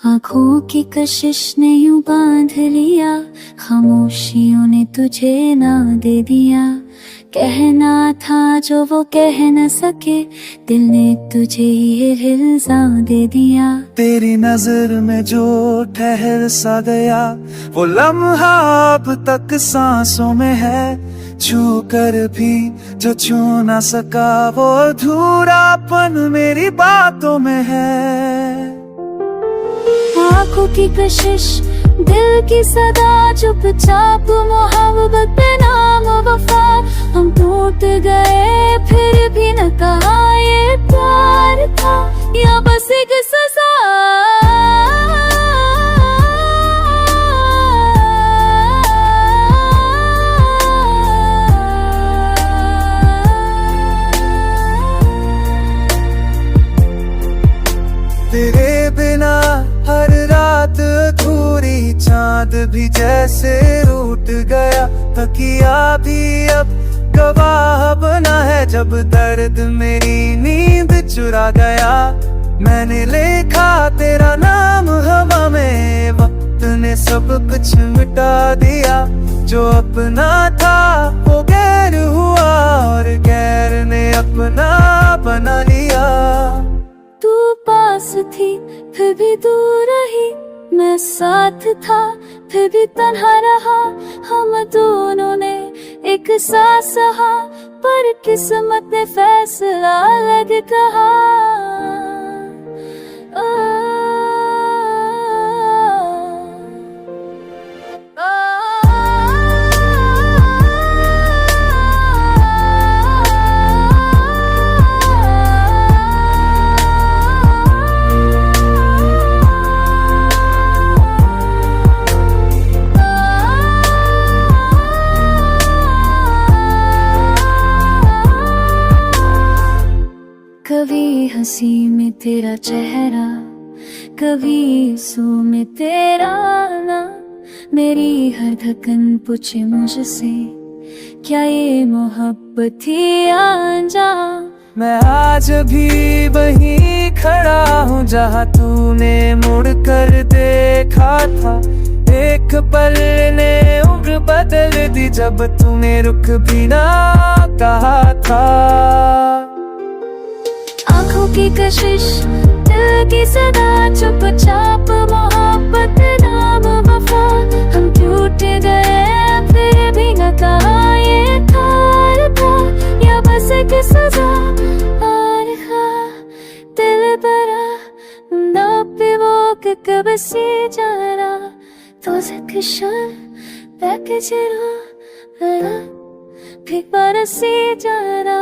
आँखों की कशिश ने यूं बांध लिया, खामोशियों ने तुझे ना दे दिया। कहना था जो वो कह न सके, दिल ने तुझे ये इल्जाम दे दिया। तेरी नजर में जो ठहर सा गया, वो लम्हा अब तक सांसों में है। छू कर भी जो छू ना सका, वो अधूरापन मेरी बातों में है। आँखों की कशिश, दिल की सदा, चुपचाप मोहब्बत पे नाम वफा। हम टूट गए फिर भी न कहा ये प्यार था या बस एक सजा। तेरे बिना हर रात अधूरी, चांद भी जैसे रूठ गया। तकिया भी अब गवाह बना है, जब दर्द मेरी नींद चुरा गया। मैंने लिखा तेरा नाम हवा में, वक्त ने सब कुछ मिटा दिया। जो अपना था वो गैर हुआ, और गैर ने अपना बना लिया। तू पास थी फिर भी दूर रही, मैं साथ था फिर भी तन्हा रहा। हम दोनों ने एक साथ सहा, पर किस्मत ने फैसला अलग कहा। कभी हंसी में तेरा चेहरा, कभी आंसू में तेरा आना। मेरी हर धड़कन पूछे मुझसे, क्या ये मोहब्बत थी अनजान। मैं आज भी वहीं खड़ा हूँ जहाँ तूने मुड़ कर देखा था। एक पल ने उम्र बदल दी, जब तूने रुक भी ना कहा था। आँखों की कशिश, दिल की सदा, चुपचाप मोहब्बत नाम वफा। हम टूट गए फिर भी न कहा ये तार था या बस एक सजा। और दिल बरा नब्बे कब से जाना, तो कशन बैक जरा भी बरसी जाना।